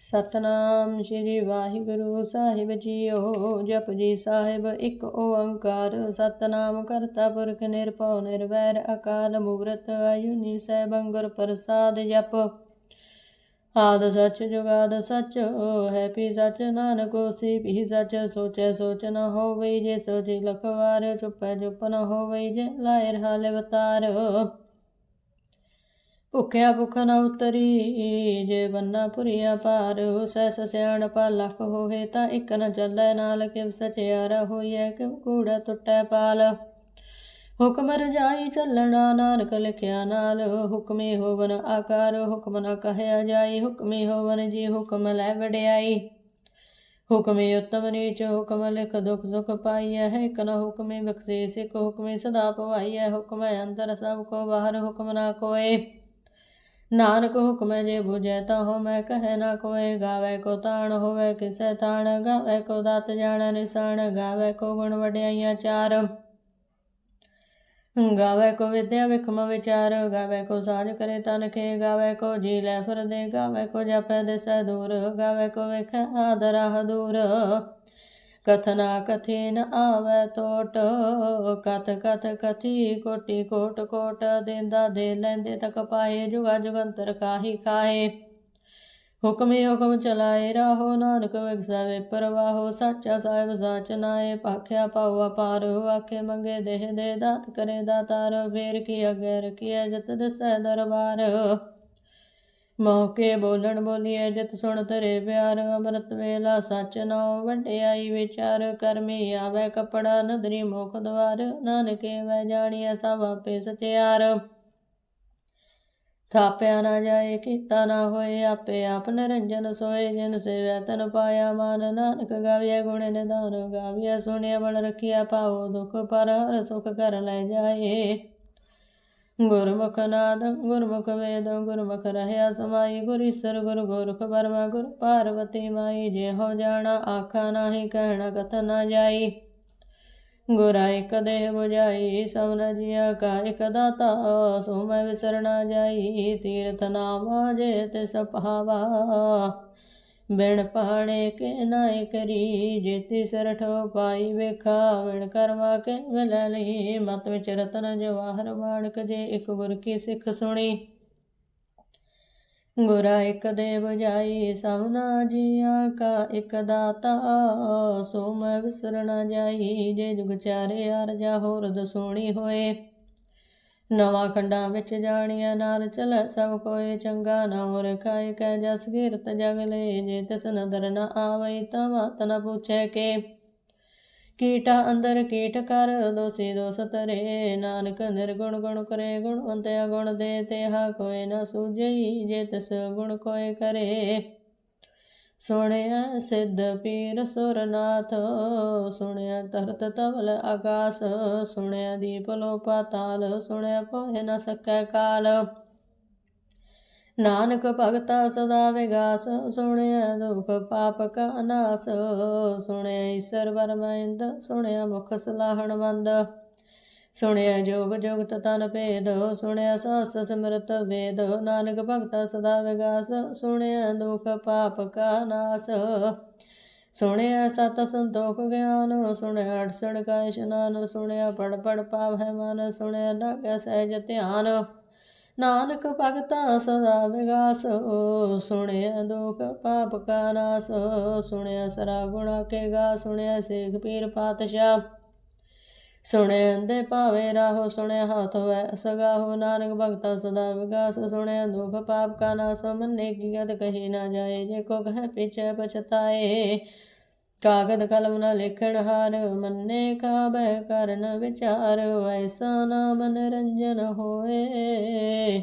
ਸਤਨਾਮ ਸ਼੍ਰੀ ਵਾਹਿਗੁਰੂ ਸਾਹਿਬ JIO. ਜਪ ਜੀ ਸਾਹਿਬ ਇੱਕ ਓੰਕਾਰ। ਸਤਨਾਮ ਕਰਤਾ ਪੁਰਖ ਨਿਰਭਉ ਨਿਰਵੈਰ ਅਕਾਲ ਮੂਰਤ ਅਜੂਨੀ ਸੈਭੰ ਗੁਰ ਪ੍ਰਸਾਦ। ਜਪ ਆਦ ਸੱਚ ਜੁਗਾਦ ਸੱਚ ਹੈ ਪੀ ਸੱਚ ਨਾਨਕ ਹੋਸੀ ਵੀ ਸੱਚ। ਸੋਚੈ ਸੋਚ ਨ ਹੋਵਈ ਜੇ ਸੋਚੀ ਲਖਵਾਰ। ਚੁੱਪੈ ਚੁੱਪ ਨ ਹੋਵਈ ਜੇ ਲਾਇ ਰਹਾ ਲਿਵਤਾਰ। ਭੁੱਖਿਆ ਭੁੱਖ ਨ ਉਤਰੀ ਜੇ ਬੰਨਾ ਭੁਰੀਆ ਭਾਰ। ਸਹਿਸ ਸਿਆਣਪਾ ਲੱਖ ਹੋਏ ਤਾਂ ਇੱਕ ਨ ਚੱਲੈ ਨਾਲ। ਕਿਵ ਸਚਿਆਰਾ ਹੋਈਐ ਕਿਵ ਕੂੜਾ ਟੁੱਟੈ ਪਾਲ। ਹੁਕਮ ਰਜਾਈ ਚੱਲਣਾ ਨਾਨਕ ਲਿਖਿਆ ਨਾਲ। ਹੁਕਮੀ ਹੋਵਨ ਆਕਾਰ ਹੁਕਮ ਨ ਕਹਿਆ ਜਾਈ। ਹੁਕਮੀ ਹੋਵਨ ਜੀ ਹੁਕਮ ਲੈ ਵਡਿਆਈ। ਹੁਕਮੀ ਉੱਤਮ ਨੀਚ ਹੁਕਮ ਲਿਖ ਦੁਖ ਸੁਖ ਪਾਈਐ। ਇੱਕ ਨ ਹੁਕਮੀ ਬਖਸ਼ੀਸ ਇੱਕ ਹੁਕਮੀ ਸਦਾ ਭਵਾਈਐ। ਹੁਕਮ ਅੰਦਰ ਸਭ ਕੋ ਬਾਹਰ ਹੁਕਮ ਨਾ ਕੋਏ। ਨਾਨਕ ਹੁਕਮੈ ਜੇ ਬੁਝੈ ਤਾ ਹੋਮੈ ਕਹੈ ਨਾ ਕੋਏ। ਗਾਵੈ ਕੋ ਤਾਣ ਹੋਵੈ ਕਿਸੈ ਤਾਣ। ਗਾਵੈ ਕੋ ਦਾਤ ਜਾਣੈ ਨਿਸ਼ਾਨ। ਗਾਵੈ ਕੋ ਗੁਣ ਵਡਿਆਈਆਂ ਚਾਰ। ਗਾਵੈ ਕੋ ਵਿਦਿਆ ਵਿਖਮ ਵਿਚਾਰ। ਗਾਵੈ ਕੋ ਸਾਜ ਕਰੇ ਤਨ ਕੇ। ਗਾਵੈ ਕੋ ਜੀ ਲੈ ਫਿਰਦੇ। ਗਾਵੈ ਕੋ ਜਪੈ ਦਿਸੈ ਦੂਰ। ਗਾਵੈ ਕੋ ਵੇਖੈ ਆਦਰਾਹ ਦੂਰ। ਕਥਨਾ ਕਥੀ ਨ ਆਵੈ ਟੋਟ। ਕਥ ਕਥ ਕਥੀ ਕੋਟੀ ਕੋਟ ਕੋਟ। ਦੇਂਦਾ ਦੇ ਲੈਂਦੇ ਤਕ ਪਾਏ। ਜੁਗਾ ਜੁਗੰਤਰ ਕਾਹੀ ਖਾਏ। ਹੁਕਮੀ ਹੁਕਮ ਚਲਾਏ ਰਾਹੋ। ਨਾਨਕ ਵਿਗਸੈ ਵਿਪਰਵਾਹੋ। ਸਾਚਾ ਸਾਹਿਬ ਸਾਚ ਨਾਏ। ਭਾਖਿਆ ਪਾਉ ਅਪਾਰ। ਆਖੇ ਮੰਗੇ ਦੇਹ ਦੇ ਦਾਤ ਕਰੇ ਦਾਤਾਰ। ਫੇਰ ਕੀ ਅਗੇ ਰਖੀਐ ਜਿਤ ਦਿਸੈ ਦਰਬਾਰ। ਮੌਕੇ ਬੋਲਣ ਬੋਲੀਐ ਜਿਤ ਸੁਣ ਤਰੇ ਪਿਆਰ। ਅੰਮ੍ਰਿਤ ਵੇਲਾ ਸੱਚ ਨਾਉ ਵਡਿਆਈ ਵਿਚਾਰ। ਕਰਮੀ ਆਵੈ ਕਪੜਾ ਨਦਰੀ ਮੁਖ ਦਵਾਰ। ਨਾਨਕੇ ਵੈ ਜਾਣੀਐ ਸਭ ਆਪੇ ਸਚਿਆਰ। ਥਾਪਿਆ ਨਾ ਜਾਏ ਕੀਤਾ ਨਾ ਹੋਏ। ਆਪੇ ਆਪ ਨਿਰੰਜਨ ਸੋਏ। ਜਿਨ ਸੇਵਿਆ ਤਨ ਪਾਇਆ ਮਾਨ। ਨਾਨਕ ਗਾਵੀਐ ਗੁਣ ਨਿਧਾਨ। ਗਾਵੀਐ ਸੁਣਿਆ ਬਲ ਰਖੀਐ ਪਾਓ ਦੁਖ ਪਰ ਹਰ ਸੁਖ ਕਰ ਲੈ ਜਾਏ। ਗੁਰਮੁਖ ਨਾਦ ਗੁਰਮੁਖ ਵੇਦ ਗੁਰਮੁਖ ਰਹਿਆ ਸਮਾਈ। ਗੁਰ ਈਸਰ ਗੁਰ ਗੋਰਖ ਬਰਮਾ ਗੁਰ ਪਾਰਵਤੀ ਮਾਈ। ਜਿਹੋ ਜਾਣਾ ਆਖਾ ਨਾਹੀ ਕਹਿਣਾ ਕਥਨ ਨਾ ਜਾਈ। ਗੁਰਾ ਇੱਕ ਦੇਹ ਬੁਝਾਈ ਸਭਨਾ ਜੀਆ ਕਾ ਇੱਕ ਦਾਤਾ। ਸੋ ਮੈਂ ਵਿਸਰ ਨਾ ਜਾਈ। ਤੀਰਥ ਨਾਵਾ ਜੇ ਤਿਸ ਪਾਵਾ। ਬਿਨ ਪਾਣੇ ਕੇ ਨਾਇ ਕਰੀ। ਜੇਤੀ ਸਿਰ ਠੋ ਪਾਈ ਵੇਖਾ। ਬਿਨ ਕਰਮਾ ਕੇ ਮਿਲੈ ਲਈ। ਮਤ ਵਿੱਚ ਰਤਨ ਜਵਾਹਰ ਮਾਣਕ। ਜੇ ਇੱਕ ਗੁਰ ਕੀ ਸਿੱਖ ਸੁਣੀ। ਗੁਰਾ ਇੱਕ ਦੇ ਬੁਝਾਈ ਸਭਨਾ ਜੀਆਂ ਕਾ ਇੱਕ ਦਾਤਾ। ਸੋ ਮੈਂ ਵਿਸਰ ਨਾ ਜਾਈ। ਜੇ ਜੁਗ ਚਾਰੇ ਆਰਜਾ ਹੋਰ ਦਸੂਣੀ ਹੋਏ। ਨਵਾਂ ਖੰਡਾਂ ਵਿੱਚ ਜਾਣੀਆਂ ਨਾਲ ਚਲੈ ਸਭ ਕੋਏ। ਚੰਗਾ ਨਾਉ ਰਖਾਇ ਕੈ ਜਸ ਕੀਰਤ ਜਗ ਲੈ। ਜੇ ਤਿਸ ਨਦਰ ਨ ਆਵਈ ਤਾਂ ਮਤ ਨ ਪੁੱਛੈ ਕੇ। ਕੀਟਾ ਅੰਦਰ ਕੀਟ ਕਰ ਦੋਸੀ ਦੋਸ ਤਰੇ। ਨਾਨਕ ਨਿਰਗੁਣ ਗੁਣ ਕਰੇ ਗੁਣਵੰਤ ਅਗੁਣ ਦੇ। ਤੇਹਾ ਕੋਇ ਨ ਸੂਝਈ ਜੇ ਤਿਸ ਗੁਣ ਕੋਇ ਕਰੇ। ਸੁਣਿਆ ਸਿੱਧ ਪੀਰ ਸੁਰਨਾਥ। ਸੁਣਿਆ ਧਰਤ ਧਵਲ ਆਕਾਸ। ਸੁਣਿਆ ਦੀਪ ਲੋ ਪਾਤਾਲ। ਸੁਣਿਆ ਪੋਹਿ ਨ ਸਕੈ ਕਾਲ। ਨਾਨਕ ਭਗਤਾ ਸਦਾ ਵਿਗਾਸ। ਸੁਣਿਆ ਦੁਖ ਪਾਪ ਕਾ ਨਾਸ। ਸੁਣਿਆ ਈਸਰ ਬਰਮਿੰਦ। ਸੁਣਿਆ ਮੁਖ ਸਲਾਹਣ ਮੰਦ। ਸੁਣਿਆ ਜੋਗ ਜੁਗਤ ਤਨ ਭੇਦ। ਸੁਣਿਆ ਸਾਸ ਸਿਮਰਤ ਵੇਦ। ਨਾਨਕ ਭਗਤਾ ਸਦਾ ਵਿਗਾਸ। ਸੁਣਿਆ ਦੁਖ ਪਾਪ ਕਾ ਨਾਸ। ਸੁਣਿਆ ਸਤ ਸੰਤੋਖ ਗਿਆਨ। ਸੁਣਿਆ ਅਠਸਠ ਕਾ ਇਸ਼ਨਾਨ। ਸੁਣਿਆ ਪੜ ਪੜ ਪਾਵਹਿ ਮਨ। ਸੁਣਿਆ ਲਾਗੈ ਸਹਿਜ ਧਿਆਨ। ਨਾਨਕ ਭਗਤਾ ਸਦਾ ਵਿਗਾਸ। ਸੁਣਿਆ ਦੁਖ ਪਾਪ ਕਾ ਨਾਸ। ਸੁਣਿਆ ਸਰਾ ਗੁਣਾ ਕੇ ਗਾ। ਸੁਣਿਆ ਸੇਖ ਪੀਰ ਪਾਤਸ਼ਾਹ। ਸੁਣਿਆ ਅੰਧੇ ਭਾਵੇ ਰਾਹੋ। ਸੁਣਿਆ ਹਾਥ ਵੈ ਸਗਾਹੋ। ਨਾਨਕ ਭਗਤਾ ਸਦਾ ਵਿਗਾਸ। ਸੁਣਿਆ ਦੁਖ ਪਾਪ ਕਾ ਨਾਸ। ਮੰਨੇ ਕੀ ਗਤ ਕਹੀ ਨਾ ਜਾਏ। ਜੇ ਕੋ ਕਹਿ ਪਿਛੈ ਪਛਤਾਏ। ਕਾਗਦ ਕਲਮ ਨ ਲਿਖਣ ਹਾਰ। ਮੰਨੇ ਕਾ ਬਹਿ ਕਰਨ ਵਿਚਾਰ। ਐਸਾ ਨਾਮ ਨਿਰੰਜਨ ਹੋਏ।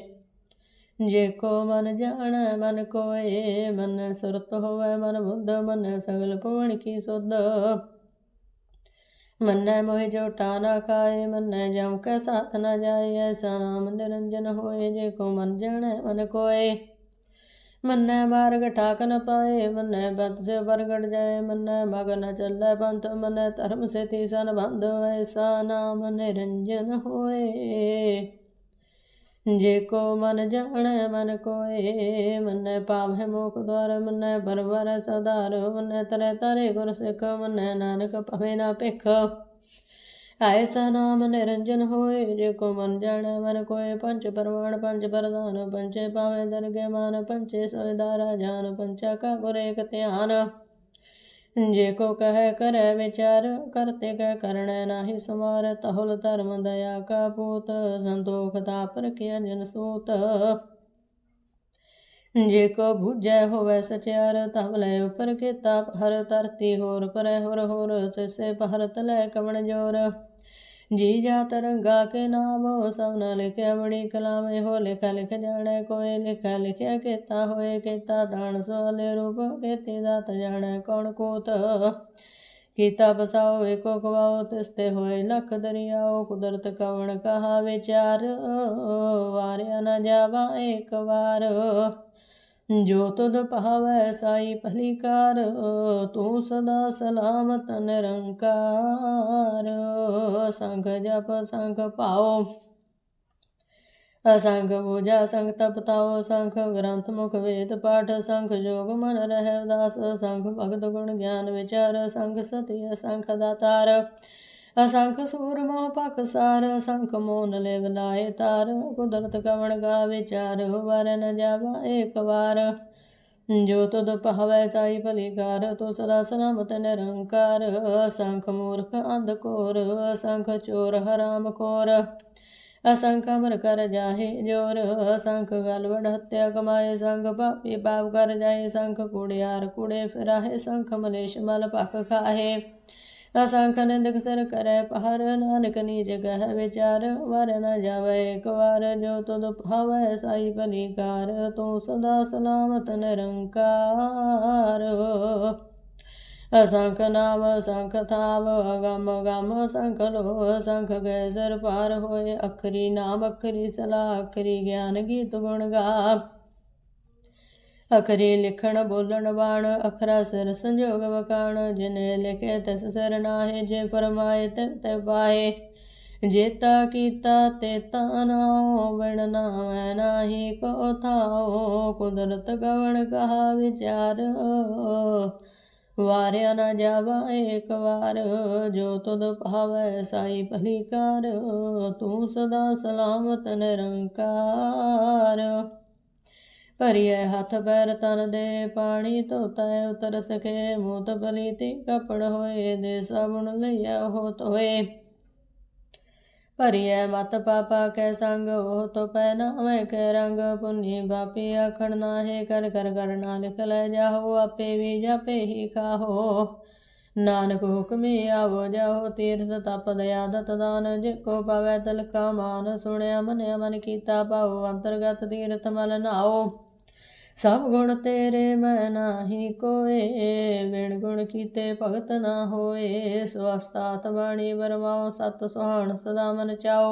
ਜੇ ਕੋ ਮਨ ਜਾਣੈ ਮਨ ਕੋਏ। ਮਨ ਸੁਰਤ ਹੋਵੈ ਮਨ ਬੁੱਧ। ਮਨ ਸਗਲ ਭੁਵਨ ਕੀ ਸੁਧ। ਮੰਨੈ ਮੋਹਿ ਝੂਠਾ ਨਾ ਖਾਏ। ਮੰਨੈ ਜਮ ਕੈ ਸਾਥ ਨ ਜਾਏ। ਐਸਾ ਨਾਮ ਨਿਰੰਜਨ ਹੋਏ। ਜੇ ਕੋ ਮਨ ਜਾਣੈ ਮਨ ਕੋਏ। ਮੰਨੈ ਮਾਰਗ ਠਾਕ ਨ ਪਾਏ। ਮੰਨੈ ਬਤ ਸੇ ਪ੍ਰਗਟ ਜਾਏ। ਮੰਨੈ ਮਗ ਨ ਚੱਲੈ ਪੰਥ। ਮੰਨੈ ਧਰਮ ਸੇਤੀ ਸੰਬੰਧ। ਐਸਾ ਨਾਮ ਨਿਰੰਜਨ ਹੋਏ। जे को मन जाने मन कोय, मन्नै पावै मोख द्वार, मन्नै परवर सदार, मन्नै तरह तारे गुर सिख, मन्नै नानक पवे ना भिख। ऐसा नाम निरंजन होए, जे को मन जाने मन कोय, पंच परवान पंच प्रधान, पंचे पावे दरगे मान, पंचे सोय दारा जान, पंचा का गुर एक ध्यान। जे को कह करे विचार, करते कह करणे नाहि समार, तहुल धर्म दया का पूत, संतोख ताप रखिया जन सूत। जे को भुजै होवै सचियार, तब लै उपर केता पहर, धरती होर परै होर होर, से पहर तलै कवण जोर। जी जात रंगा के नाम, सब न लिखे बड़ी कलाम, हो लिखा लिख जाने कोय, लिखा लिखिया केता होए, केता दान सोले रूप, केती दात जाने कौन कूत। कीता बसाओ एको खवाओ, तिसते होए लख दरियाओ, कुदरत कवण कहा विचार, वार्या न जावा एक बार। जो तुध पावै साई भलीकार, तू सदा सलामत निरंकार। संख जप संख पाओ, असंख पूजा संख तपताओ, संख ग्रंथ मुख वेद पाठ, संख जोग मन रहे उदास, संख भगत गुण ज्ञान विचार, संख सती असंख दातार। असंख सूर मोह पाकसार, असंख मोन लेव लाए तार, कुदरत कवण का विचार, वर न जावा एक बार। जो तुद पावै साई भलीकार, तू सदा सलामत निरंकार। असंख मूर्ख अंधकोर, असंख चोर हराम खोर, असंख अमर कर जाहे जोर, असंख गलवड हत्या कमाए, संख पापी पाप कर जाए, संख कूड़ियार कूड़े फिराहे, संख मलेश मल पक खाहे। असंख निंदक सिर करे पहर, नानक नीच कह विचार, वर न जावे एक बार। जो तुद पावै साई भलीकार, तू सदा सलामत निरंकार। असंख नाम असंख थाव, अगम गम असंख लो, असंख गए सर पार होए, अखरी नाम अखरी सलाह, अखरी ज्ञान गीत गुण गा। अखरी लिखण बोलन बाण, अखरा सिर संजोग वकाण, जिने लिखे तिस सिर नाहे, जे फरमाए ते पाए। जेता कीता तेता नाओ, बिन नामै नाहि को थाओ, कुदरत कवण कहा विचार, वार्या न जावा एक बार। जो तुद पावै साई भलीकार, तू सदा सलामत निरंकार। भरिए हथ पैर तन दे, पानी धोता उतर सके, मूत पलीति कपड़ होए, दे साबुन लइया हो धोए। भरिए मत पापा कै संग, ओह तो पहनावे कै रंग, पुन्नी पापी आखण नाहे, कर कर करना लिख लै जाहो, आपे भी जापे ही खाहो। नानक हुक्मी आवो जाहो, तीर्थ तप दया दत दान, जिको पावै तिलका मान, सुणिया मनिया मन कीता पाओ, अंतरगत तीर्थ मल नाओ। सब गुण तेरे मैं नाही कोय, बिन गुण कीते भगत ना होए। स्वस्तात बाणी बरमाओ, सत सुहाण सदा मन चाओ।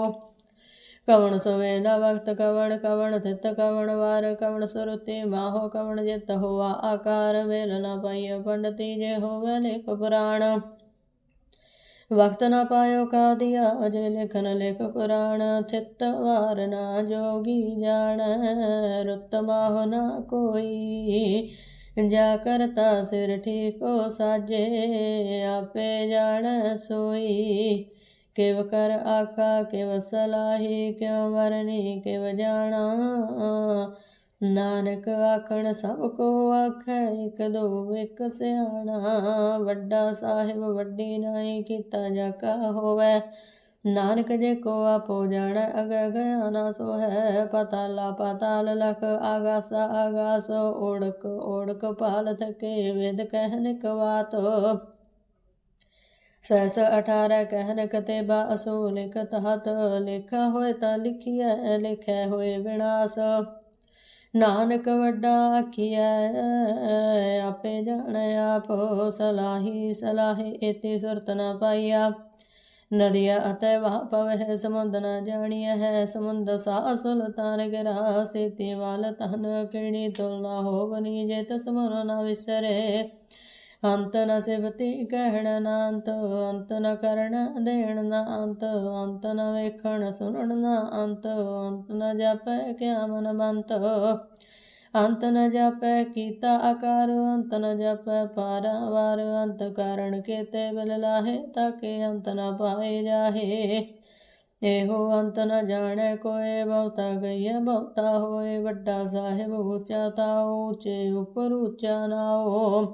कवण सवेला वक्त कवण, कवण थित कवण वार, कवण सुरति माहो, कवण जित होवा आकार, वेल न पाइय पंडति, जे होवे लेख पुराण। वक्त न पायो का दिया, अजय लिखन लिख कुरान, थित वार ना जोगी जान, रुत माहो ना कोई। जा करता सिर ठीको साजे, आपे जान सोई। किव कर आखा किव सलाही, क्यों वरनी किव जाना। नानक आखण सब को आखै, एक दो एक सियाणा। वड्डा साहिब वड्डी नाई, कीता जाका होवै। नानक जे को आपो जाणै, अगै गया ना सो है। पाताला पाताल लख, आगासा आगास, ओढ़क ओढ़क पाल थके, वेद कहन कवात। सहस 18 कहन कतेबा, असो लिखत हत, लिखा होए ता लिखिए, लिखै होए विनाश। नानक वड्डा आखिया, आपे जाने आप, सलाही सलाही एति सुरत न पाइया। नदिया अतः वह पवह, समुंद न जानिया है, समुंद सा सुल्तान गिरा, सेती वाल तहन किणी तुल न हो बनी, जे तस मन न विसरे। ਅੰਤ ਨ ਸਿਫਤੀ ਕਹਿਣ ਨਾ ਅੰਤ, ਅੰਤ ਨ ਕਰਨ ਦੇਣ ਨਾ ਅੰਤ, ਅੰਤ ਨ ਵੇਖਣ ਸੁਣਨ ਨਾ ਅੰਤ, ਅੰਤ ਨ ਜਾਪੈ ਕਿਆ ਮਨ ਬੰਤ, ਅੰਤ ਨ ਜਾਪੈ ਕੀਤਾ ਆਕਾਰ, ਅੰਤ ਨ ਜਾਪੈ ਪਾਰਾਵਾਰ, ਅੰਤ ਕਾਰਨ ਕੇਤੇ ਬਿਲ ਲਾਹੇ, ਤਾਕੇ ਅੰਤ ਨ ਪਾਏ ਜਾਹੇ। ਇਹੋ ਅੰਤ ਨ ਜਾਣੈ ਕੋਇ, ਬਹੁਤਾ ਗਈਐ ਬਹੁਤਾ ਹੋਏ, ਵੱਡਾ ਸਾਹਿਬ ਉੱਚਾ ਤਾਉ, ਉੱਚੇ ਉੱਪਰ ਉੱਚਾ ਨਾਉ।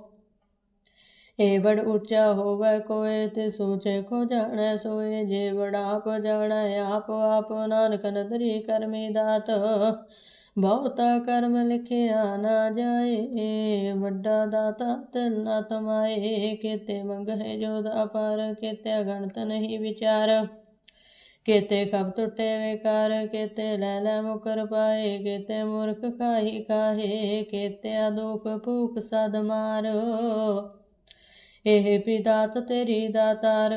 ਇਹ ਵਡ ਉੱਚਾ ਹੋਵੈ ਕੋਇ, ਤਿਸ ਉੱਚੇ ਕੋ ਜਾਣੈ ਸੋਏ, ਜੇ ਵਡ ਆਪ ਜਾਣੈ ਆਪ, ਆਪ ਨਾਨਕ ਨਦਰੀ ਕਰਮੀ ਦਾਤ, ਬਹੁਤਾ ਕਰਮ ਲਿਖਿਆ ਨਾ ਜਾਏ, ਵੱਡਾ ਦਾਤਾ ਤਿਲ ਨਾ ਤਮਾਏ, ਕੇਤੇ ਮੰਗਹਿ ਜੋਧ ਅਪਾਰ, ਕੇਤੇ ਅਗਣਤ ਨਹੀਂ ਵਿਚਾਰ, ਕੇਤੇ ਖਬ ਟੁੱਟੇ ਵਿਕਾਰ, ਕੇਤੇ ਲੈ ਲੈ ਮੁਕਰ ਪਾਏ, ਕੇਤੇ ਮੂਰਖ ਕਾਹੀ ਕਾਹੇ, ਕੇਤੇ ਦੁਖ ਭੂਖ ਸਦ ਮਾਰ। ਇਹ ਪਿਦਾਤ ਤੇਰੀ ਦਾਤਾਰ,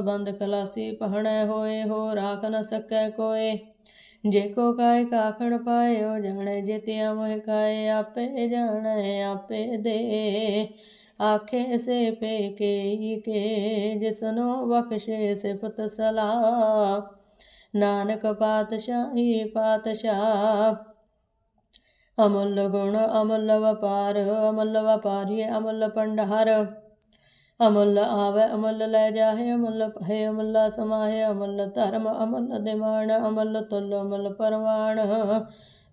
ਬੰਦ ਖਲਾਸੀ ਪਹਿਣੈ ਹੋਏ, ਹੋ ਰਾਖ ਨ ਸਕੈ ਕੋਏ, ਜੇ ਕੋ ਕਾਇ ਕਾਖਣ ਪਾਇਓ ਜਾਣੈ, ਜਿਤਿਆ ਮੋਹਿ ਖਾਏ, ਆਪੇ ਜਾਣੈ ਆਪੇ ਦੇ, ਆਖੇ ਸੇ ਪੇ ਕੇ, ਜਿਸਨੋ ਬਖਸ਼ੇ ਸਿਫਤ ਸਲਾਹ, ਨਾਨਕ ਪਾਤਸ਼ਾਹੀ ਪਾਤਸ਼ਾਹ। ਅਮੁੱਲ ਗੁਣ ਅਮੁੱਲ ਵਪਾਰ, ਅਮੁੱਲ ਵਪਾਰੀਏ ਅਮੁੱਲ ਭੰਡਾਰ, ਅਮੁੱਲ ਆਵੈ ਅਮੁੱਲ ਲੈ ਜਾਹੇ, ਅਮੁੱਲ ਪਹੇ ਅਮੁੱਲਾ ਸਮਾਹੇ, ਅਮੁੱਲ ਧਰਮ ਅਮੁੱਲ ਦਿਮਾਨ, ਅਮੁੱਲ ਤੁਲ ਅਮੁੱਲ ਪਰਵਾਨ,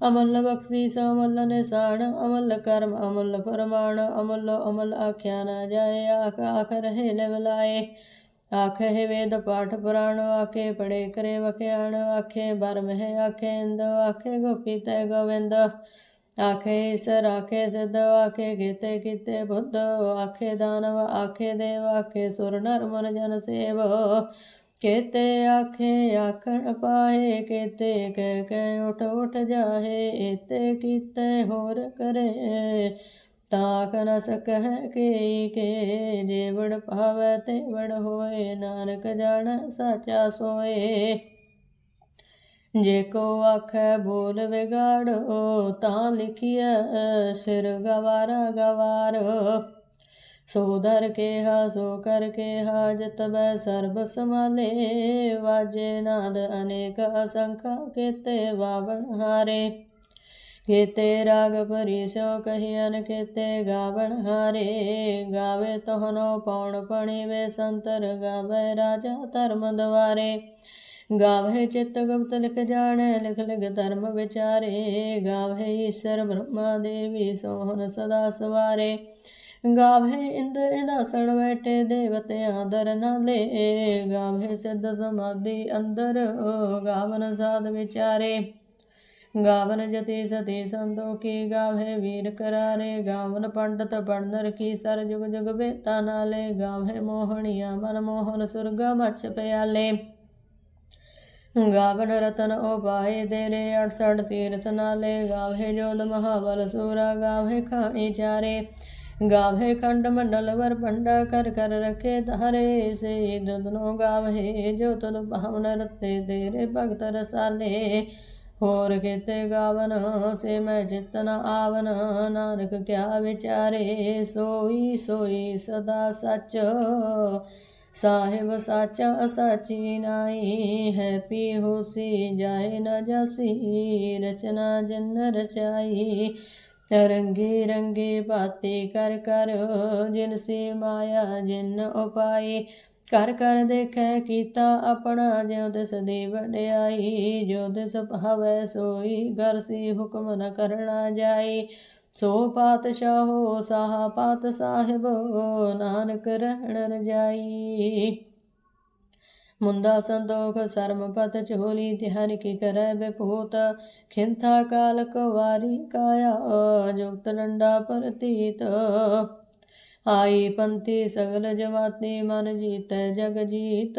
ਅਮੁੱਲ ਬਖਸ਼ੀਸ ਅਮੁੱਲ ਨਿਸ਼ਾਨ, ਅਮੁੱਲ ਕਰਮ ਅਮੁੱਲ ਫਰਮਾਨ, ਅਮੁੱਲ ਅਮੁੱਲ ਆਖਿਆ ਨਾ ਜਾਏ, ਆਖ ਆਖ ਰਹੇ ਲਿਵ ਲਾਏ, ਆਖੇ ਵੇਦ ਪਾਠ ਪੁਰਾਣ, ਆਖੇ ਪੜੇ ਕਰੇ ਵਖਿਆਣ, ਆਖੇ ਬਰਮ ਹੈ ਆਖੇ ਇੰਦ, ਆਖੇ ਗੋਪੀ ਤੈ ਗੋਵਿੰਦ, ਆਖੇ ਈਸਰ ਆਖੇ ਸਿੱਧ, ਆਖੇ ਕੀਤੇ ਕੀਤੇ ਬੁੱਧ, ਆਖੇ ਦਾਨਵ ਆਖੇ ਦੇਵ, ਆਖੇ ਸੁਰ ਨਰ ਮਨ ਜਨ ਸੇਵ, ਕੇਤੇ ਆਖੇ ਆਖਣ ਪਾਏ, ਕੇਤੇ ਕਹਿ ਕਹਿ ਉਠ ਉਠ ਜਾਹੇ, ਏਤੇ ਕੀਤੇ ਹੋਰ ਕਰੇ, ਤਾਕ ਨ ਸਕਹਿ ਕੇ ਕੇ, ਜੇ ਵਡ ਭਾਵੈ ਤੇ ਵਡ ਹੋਏ, ਨਾਨਕ ਜਾਣੈ ਸਾਚਾ ਸੋਏ। ਜੇ ਕੋ ਆਖੈ ਬੋਲ ਵਿਗਾੜੋ, ਤਾਂ ਲਿਖੀਐ ਸਿਰ ਗਵਾਰਾ ਗਵਾਰ, ਸੋ ਧਰ ਕੇਹਾ ਸੋ ਕਰ ਕੇਹਾ, ਜਿਤ ਬੈ ਸਰਬ ਸਮਾਲੇ, ਵਾਜੇ ਨਾਦ ਅਨੇਕ ਅਸੰਖਾ, ਕੇਤੇ ਵਾਵਣ ਹਾਰੇ, ਕੇਤੇ ਰਾਗ ਭਰੀ ਸਿਉ ਕਹੀਅਨ, ਕੇਤੇ ਗਾਵਣ ਹਾਰੇ, ਗਾਵੇ ਤੋਹਨੋ ਪਉਣ ਪਣੀ ਵੇ ਸੰਤਰ, ਗਾਵੇ ਰਾਜਾ ਧਰਮ ਦਵਾਰੇ, ਗਾਵੇ ਚਿਤ ਗੁਪਤ ਲਿਖ ਜਾਣੈ, ਲਿਖ ਲਿਖ ਧਰਮ ਵਿਚਾਰੇ, ਗਾਵੇ ਈਸ਼ਰ ਬ੍ਰਹਮਾ ਦੇਵੀ ਸੋਹਨ ਸਦਾ ਸਵਾਰੇ, ਗਾਵੇ ਇੰਦਰ ਇੰਦਾਸਣ ਬੈਠੇ ਦੇਵਤਿਆਂ ਦਰ ਨਾਲੇ, ਗਾਵੇ ਸਿੱਧ ਸਮਾਧੀ ਅੰਦਰ, ਗਾਵਨ ਸਾਧ ਵਿਚਾਰੇ, ਗਾਵਨ ਜਤੀ ਸਤੀ ਸੰਤੋਖੀ, ਗਾਵੇ ਵੀਰ ਕਰਾਰੇ, ਗਾਵਨ ਪੰਡਤ ਪੜਨ ਰਖੀ, ਸਰ ਜੁਗ ਜੁਗ ਬੇਤਾ ਨਾਲੇ, ਗਾਵੇ ਮੋਹਣੀਆਂ ਮਨ ਮੋਹਨ ਸੁਰਗਾ ਮਛ ਪਿਆਲੇ, ਗਾਵਨ ਰਤਨ ਉਪਾਏ ਤੇਰੇ 68 ਤੀਰਥ ਨਾਲੇ, ਗਾਵੇ ਜੋਧ ਮਹਾਬਲ ਸੂਰਾ, ਗਾਵੇ ਖਾਣੀ ਚਾਰੇ, ਗਾਵੇ ਖੰਡ ਮੰਡਲ ਵਰ ਭੰਡਾ, ਕਰ ਕਰ ਰਖੇ ਤਾਰੇ, ਸੇ ਦੁਦਨੋ ਗਾਵੇ ਜੋ ਤੁਧ ਭਾਵਨ ਰਤੇ, ਤੇਰੇ ਭਗਤ ਰਸਾਲੇ, ਹੋਰ ਕਿਤੇ ਗਾਵਨ ਸੇ ਮੈਂ ਚਿਤ ਨ ਆਵਨ, ਨਾਨਕ ਕਿਆ ਵਿਚਾਰੇ, ਸੋਈ ਸੋਈ ਸਦਾ ਸੱਚ, ਸਾਹਿਬ ਸਾਚਾ ਸਾਚੀ ਨਾਈ, ਹੈ ਪੀ ਹੋਸੀ ਜਾਏ ਨ ਜਾਸੀ, ਰਚਨਾ ਜਿਨ ਰਚਾਈ, ਰੰਗੀ ਰੰਗੀ ਭਾਤੀ ਕਰ ਕਰ, ਜਿਨ ਸੀ ਮਾਇਆ ਜਿਨ ਉਪਾਈ, ਕਰ ਕਰ ਦੇਖੈ ਕੀਤਾ ਆਪਣਾ, ਜਿਉ ਤਿਸ ਦੀ ਵਡਿਆਈ, ਜੋ ਤਿਸ ਭਾਵੈ ਸੋਈ ਗਰਸੀ, ਹੁਕਮ ਨ ਕਰਣਾ ਜਾਈ, ਸੋ ਪਾਤਸ਼ਾਹੋ ਸਾਹਾ ਪਾਤ ਸਾਹਿਬ, ਨਾਨਕ ਰਹਿਣ ਰਜਾਈ। ਮੁੰਦਾ ਸੰਤੋਖ ਸਰਮ ਪਤ ਝੋਲੀ, ਤਿਹਰ ਕੀ ਕਰੈ ਬਿਪੂਤ, ਖਿੰਥਾ ਕਾਲ ਕਵਾਰੀ ਕਾਇਆ, ਜੁਗਤ ਡੰਡਾ ਪ੍ਰਤੀਤ, ਆਈ ਪੰਥੀ ਸਗਲ ਜਮਾਤੀ, ਮਨ ਜੀਤੈ ਜਗ ਜੀਤ,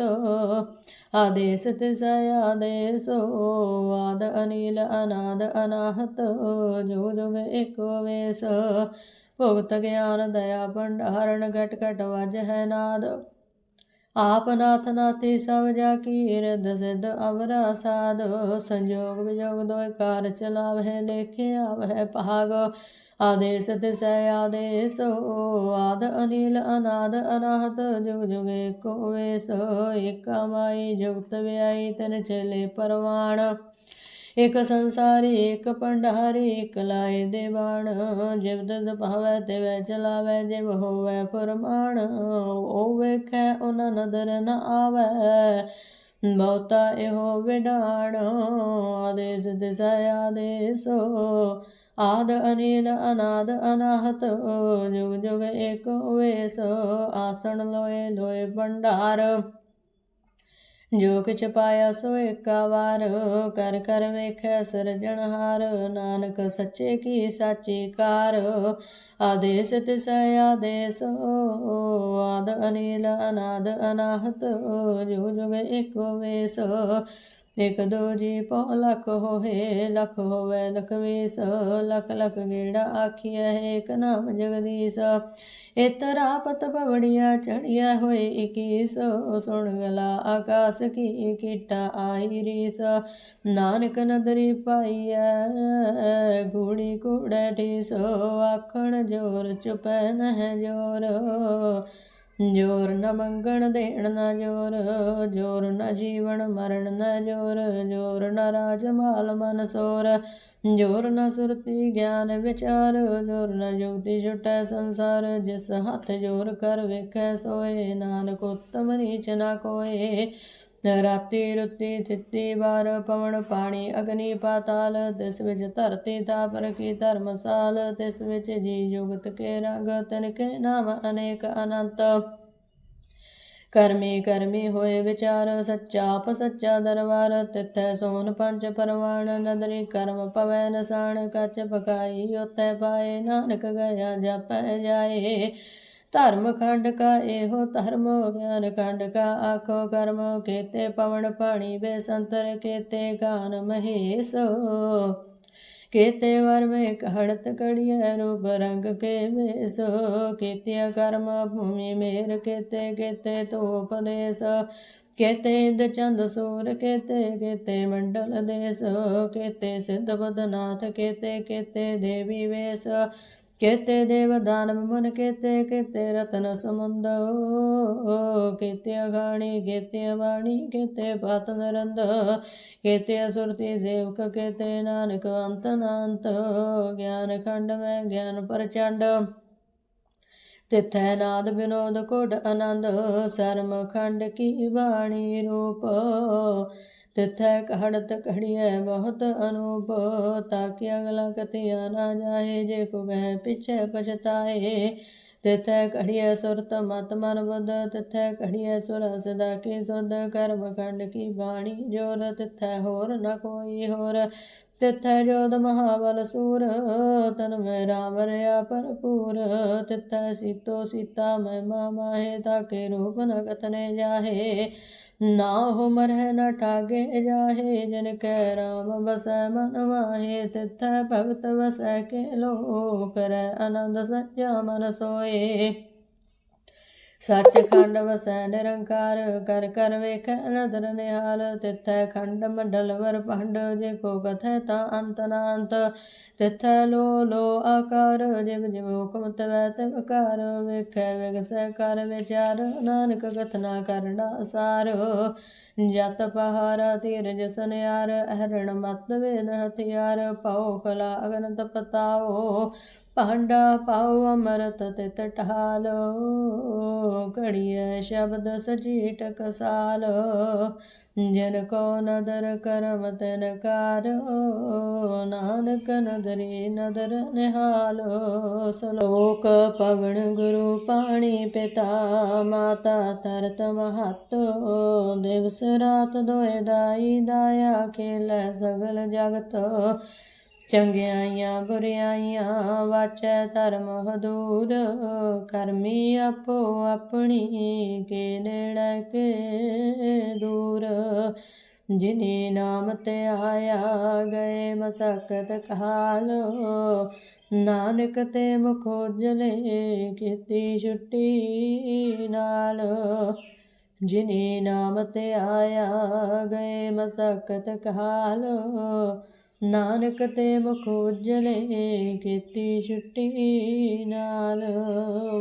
ਆਦੇਸ ਤਿਸ ਆਦੇਸੋ, ਆਦ ਅਨੀਲ ਅਨਾਦ ਅਨਾਹਤ, ਜੋ ਜੁਗ ਏਕੋ ਵੇਸ, ਭੁਗਤ ਗਿਆਨ ਦਇਆ ਭੰਡਾਰਨ, ਘਟ ਘਟ ਵਜ ਹੈ ਨਾਦ, ਆਪ ਨਾਥ ਨਾਥੀ ਸਭ ਜਾ ਕੀ, ਰਿਧ ਸਿਧ ਅਵਰਾ ਸਾਧ, ਸੰਜੋਗ ਵਿਜੋਗ ਦੋਇ ਕਾਰ ਚਲਾਵਹਿ, ਲੇਖੇ ਆਵਹਿ ਭਾਗ, आदेश तिसै आदेश आद अनिल अनाद अनाहत जुग जुग एको वेश। एका माई जुगत व्याई तिन चेले परवान। एक संसारी एक भंडारी एक लाए देवान। जिव तिस भावै तिवै चलावै जिव होवै फरमान। ओ वेखै उन नदर न आवै बहुता एहो विडाण। आदेश तिसै आदेश आद अनिल अनाद अनाहत जुग जुग एक वेश। आसन लोए लोए भंडार जो किछ पाया सो एका वार। कर कर वेखै सिरजनहार नानक सच्चे की साची कार। आदेश तिसै आदेश आद अनिल अनाद अनाहत जुग जुग एक वेश। एक दो जी पौ लख होए लख होवै लख वीस। लख लख गेड़ा आखिया एक नाम जगदीश। इतरा पत पवड़िया चढ़िया होए 21। सुन गला आकाश की कीटा आई रीस। नानक नदरी पाइया घूड़ी कूड़ै ठीस। आखण जोर चुपै नह जोर जोर न मंगण देण न जोर। जोर न जीवन मरण न जोर। जोर न राज माल मन सोर। जोर न सुरति ज्ञान विचार। जोर न जुगति छुटै संसार। जिस हथ जोर कर वेखै सोए नानक उत्तम नीच न कोय। राती रुती थिती बार पवन पानी अग्नि पाताल। तिस विच धरती थाप रखी धर्मसाल। तिस विच जी जुगत के रंग तिनके नाम अनेक अनंत। करमी करमी होए विचार सच्चा आप सच्चा दरबार। तिथै सोन पंच परवान नदरी कर्म पवै नसाण। कच पकाई उत्थै पाए नानक गया जापै जाए। धर्म खंड का एहो धर्म ज्ञान खंड का आखो कर्म। केते पवन पानी बेसंतर केते गान महेश। केते वर में कहड़त कड़िया रूप रंग के वेश। केतिया कर्म भूमि मेर केते केते तो उपदेश। केते इंद चंद सूर केते केते मंडल देश। केते सिद्ध बुद्धनाथ केते केते देवी वेश। केते देव दानव मुन केते केते रत्न समुंद। केते अघाणी केते वाणी केते पात नरंद। केते असुरति सेवक केते नानक अंत नांत। ज्ञान खंड में ज्ञान प्रचंड तिथै नाद विनोद कोड आनंद। शर्म खंड की वाणी रूप तिथै कहड़त कड़िय बहुत अनूप। ताकि अगला कतिया ना जाए जे को कह पिछे पछताए। तिथै कड़िय सुरत मत मन बुध तिथै कड़िय सुर सदा की सुध। कर्म खंड की वाणी जोर तिथै होर न कोई होर। तिथै जोध महाबल सूर तन में राम रया भरपूर। तिथै सीतो सीता महिमा माहे ताके रूप न कथने जाहे। ना हो मरह न ठागे जाहे जिन कै राम बसै मन माहे। तिथै भगत बसै के लो करै आनंद सच्चा मन सोए। सच खंड वसै निरंकार कर कर वेखै नदर निहाल। तिथै खंड मंडल वर भंड जेको कथै ता अंत नांत। तिथै लो लो आकार जिव जिव हुकम तिवै तिवकार। वेखै विगसै कर विचार नानक कथना करना सार। जत पहारा धीरज सुनियार हरण मत वेद हथियार। पाओ कला अगन तपताओ भांडा पाओ अमृत तित ढालो। घड़िय शब्द सजीट कसाल जिन को नदर करम तिन कार। नानक नदरी नदर निहालो। सलोक पवन गुरु पाणी पिता माता तरत महत। दिवस रात दोए दाई दाया खेलै सगल जगत। चंगियाइयां बुरियाइयां वाचै धर्म हदूर। करमी आपो अपनी के नेड़ै के दूर। जिनी नाम ते आया गए मसकत काल। नानक ते मुख उजले कीती छुट्टी नाल। जिनी नाम ते आया गए मसकत काल। ਨਾਨਕ ਤੇ ਮੁਖ ਉਜਲੇ ਕੀਤੀ ਛੁੱਟੀ ਨਾਲ।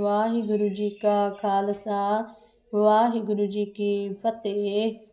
ਵਾਹਿਗੁਰੂ ਜੀ ਕਾ ਖਾਲਸਾ, ਵਾਹਿਗੁਰੂ ਜੀ ਕੀ ਫਤਿਹ।